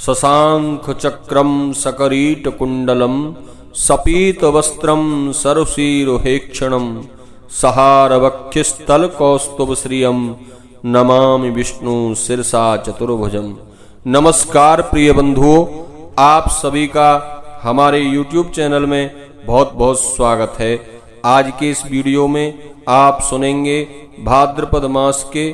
शशांक चक्रम सकरीट कुंडलम सपीत वस्त्रम सरसीरुहेक्षणम सहारवक्षस्थल कौस्तुभ श्रियम नमामि विष्णु शिरसा चतुर्भुजम। नमस्कार प्रिय बंधुओं, आप सभी का हमारे YouTube चैनल में बहुत बहुत स्वागत है। आज के इस वीडियो में आप सुनेंगे भाद्रपद मास के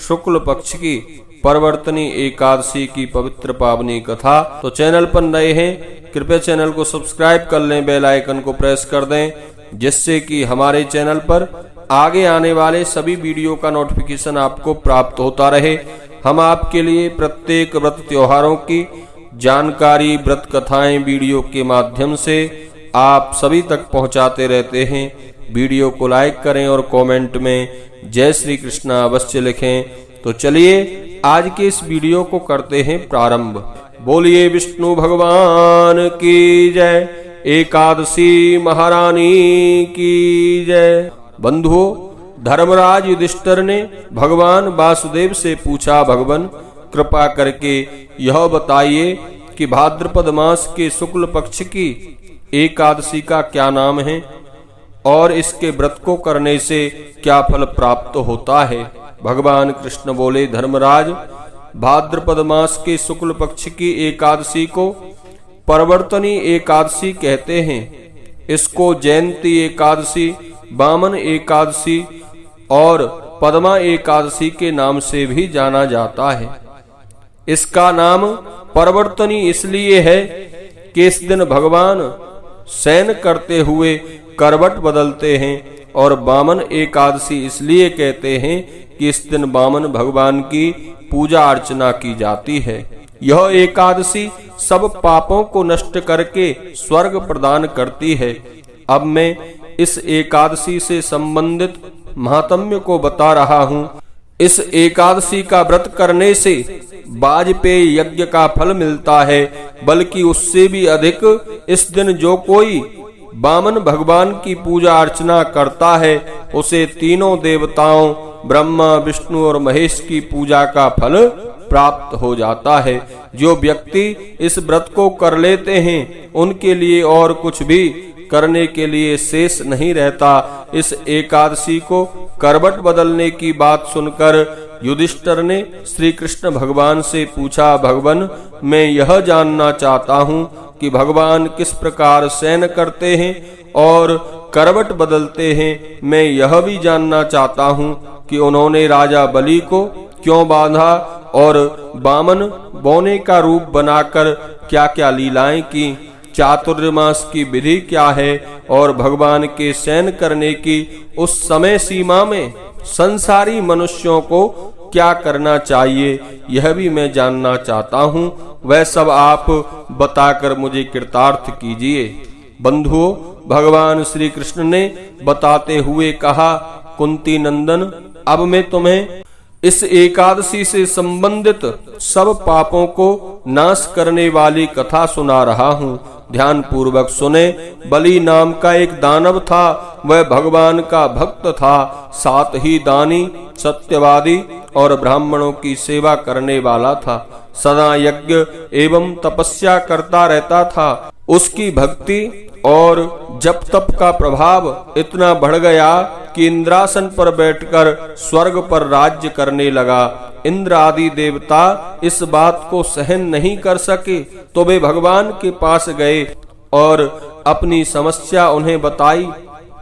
शुक्ल पक्ष की परवर्तनी एकादशी की पवित्र पावनी कथा। तो चैनल पर नए हैं, कृपया चैनल को सब्सक्राइब कर लें, बेल आइकन को प्रेस कर दें, जिससे कि हमारे चैनल पर आगे आने वाले सभी वीडियो का नोटिफिकेशन आपको प्राप्त होता रहे। हम आपके लिए प्रत्येक व्रत त्योहारों की जानकारी, व्रत कथाएं वीडियो के माध्यम से आप सभी तक पहुंचाते रहते हैं। वीडियो को लाइक करें और कमेंट में जय श्री कृष्ण अवश्य लिखें। तो चलिए आज के इस वीडियो को करते हैं प्रारंभ। बोलिए विष्णु भगवान की जय, एकादशी महारानी की जय। बंधुओं, धर्मराज युधिष्ठिर ने भगवान वासुदेव से पूछा, भगवान कृपा करके यह बताइए कि भाद्रपद मास के शुक्ल पक्ष की एकादशी का क्या नाम है और इसके व्रत को करने से क्या फल प्राप्त होता है। भगवान कृष्ण बोले, धर्मराज, भाद्रपद मास के शुक्ल पक्ष की एकादशी को परवर्तनी एकादशी कहते हैं। इसको जयंती एकादशी, वामन एकादशी और पद्मा एकादशी के नाम से भी जाना जाता है। इसका नाम परवर्तनी इसलिए है कि इस दिन भगवान शयन करते हुए करवट बदलते हैं, और वामन एकादशी इसलिए कहते हैं कि इस दिन वामन भगवान की पूजा अर्चना की जाती है। यह एकादशी सब पापों को नष्ट करके स्वर्ग प्रदान करती है। अब मैं इस एकादशी से संबंधित महात्म्य को बता रहा हूँ। इस एकादशी का व्रत करने से वाजपेय यज्ञ का फल मिलता है, बल्कि उससे भी अधिक इस दिन जो कोई वामन भगवान की पूजा अर्चना करता है उसे तीनों देवताओं ब्रह्मा, विष्णु और महेश की पूजा का फल प्राप्त हो जाता है। जो व्यक्ति इस व्रत को कर लेते हैं उनके लिए और कुछ भी करने के लिए शेष नहीं रहता। इस एकादशी को करवट बदलने की बात सुनकर युधिष्ठिर ने श्री कृष्ण भगवान से पूछा, भगवान, मैं यह जानना चाहता हूँ कि भगवान किस प्रकार शयन करते हैं और करवट बदलते हैं। मैं यह भी जानना चाहता हूँ कि उन्होंने राजा बलि को क्यों बांधा और वामन बौने का रूप बनाकर क्या क्या लीलाएं की, चातुर्मास की विधि क्या है और भगवान के शयन करने की उस समय सीमा में संसारी मनुष्यों को क्या करना चाहिए, यह भी मैं जानना चाहता हूँ। वह सब आप बताकर मुझे कृतार्थ कीजिए। बंधुओं, भगवान श्री कृष्ण ने बताते हुए कहा, कुंती नंदन, अब मैं तुम्हें इस एकादशी से संबंधित सब पापों को नाश करने वाली कथा सुना रहा हूँ। ध्यान पूर्वक सुने। बलि नाम का एक दानव था। वह भगवान का भक्त था, साथ ही दानी, सत्यवादी और ब्राह्मणों की सेवा करने वाला था। सदा यज्ञ एवं तपस्या करता रहता था। उसकी भक्ति और जप तप का प्रभाव इतना बढ़ गया कि इंद्रासन पर बैठकर स्वर्ग पर राज्य करने लगा। इंद्र आदि देवता इस बात को सहन नहीं कर सके, तो वे भगवान के पास गए और अपनी समस्या उन्हें बताई।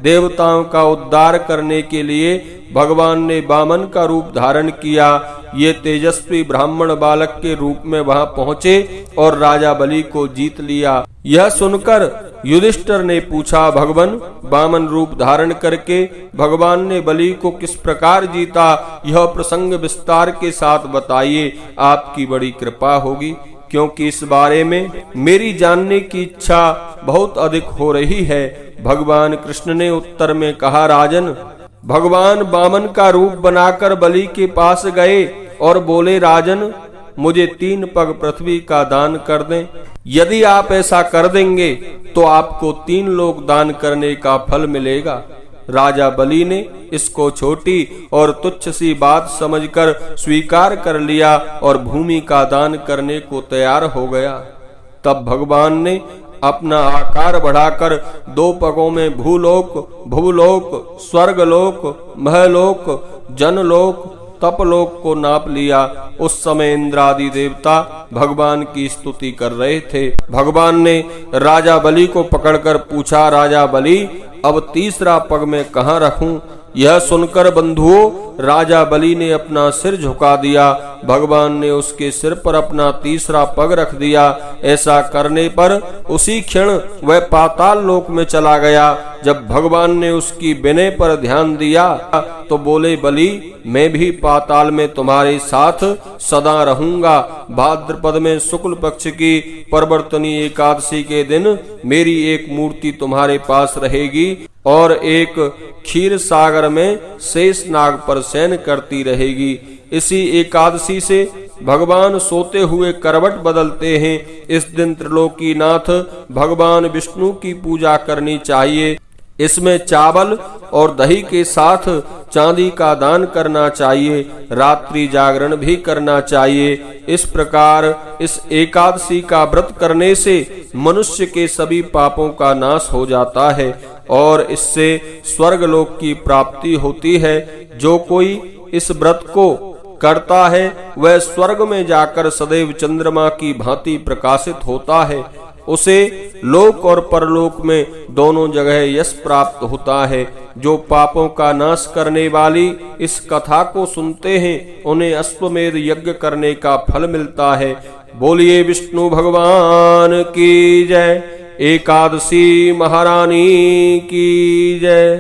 देवताओं का उद्धार करने के लिए भगवान ने वामन का रूप धारण किया। ये तेजस्वी ब्राह्मण बालक के रूप में वहां पहुंचे और राजा बलि को जीत लिया। यह सुनकर युधिष्ठिर ने पूछा, भगवान, वामन रूप धारण करके भगवान ने बलि को किस प्रकार जीता, यह प्रसंग विस्तार के साथ बताइए, आपकी बड़ी कृपा होगी, क्योंकि इस बारे में मेरी जानने की इच्छा बहुत अधिक हो रही है। भगवान कृष्ण ने उत्तर में कहा, राजन, भगवान वामन का रूप बनाकर बलि के पास गए और बोले, राजन, मुझे 3 पग पृथ्वी का दान कर दें। यदि आप ऐसा कर देंगे तो आपको 3 लोक दान करने का फल मिलेगा। राजा बलि ने इसको छोटी और तुच्छ सी बात समझकर स्वीकार कर लिया और भूमि का दान करने को तैयार हो गया। तब भगवान ने अपना आकार बढ़ाकर 2 पगों में भूलोक, भुवलोक, स्वर्गलोक, महलोक, जनलोक, तपलोक को नाप लिया। उस समय इंद्रादि देवता भगवान की स्तुति कर रहे थे। भगवान ने राजा बलि को पकड़कर पूछा, राजा बलि, अब तीसरा पग मैं कहाँ रखूं? यह सुनकर बंधुओं राजा बलि ने अपना सिर झुका दिया। भगवान ने उसके सिर पर अपना तीसरा पग रख दिया। ऐसा करने पर उसी क्षण वह पाताल लोक में चला गया। जब भगवान ने उसकी विनय पर ध्यान दिया तो बोले, बलि, मैं भी पाताल में तुम्हारे साथ सदा रहूंगा। भाद्रपद में शुक्ल पक्ष की परवर्तनी एकादशी के दिन मेरी एक मूर्ति तुम्हारे पास रहेगी और एक क्षीर सागर में शेष नाग पर शयन करती रहेगी। इसी एकादशी से भगवान सोते हुए करवट बदलते हैं। इस दिन त्रिलोकीनाथ भगवान विष्णु की पूजा करनी चाहिए। इसमें चावल और दही के साथ चांदी का दान करना चाहिए। रात्रि जागरण भी करना चाहिए। इस प्रकार इस एकादशी का व्रत करने से मनुष्य के सभी पापों का नाश हो जाता है और इससे स्वर्गलोक की प्राप्ति होती है। जो कोई इस व्रत को करता है वह स्वर्ग में जाकर सदैव चंद्रमा की भांति प्रकाशित होता है। उसे लोक और परलोक में दोनों जगह यश प्राप्त होता है। जो पापों का नाश करने वाली इस कथा को सुनते हैं उन्हें अश्वमेध यज्ञ करने का फल मिलता है। बोलिए विष्णु भगवान की जय। एकादशी महारानी की जय।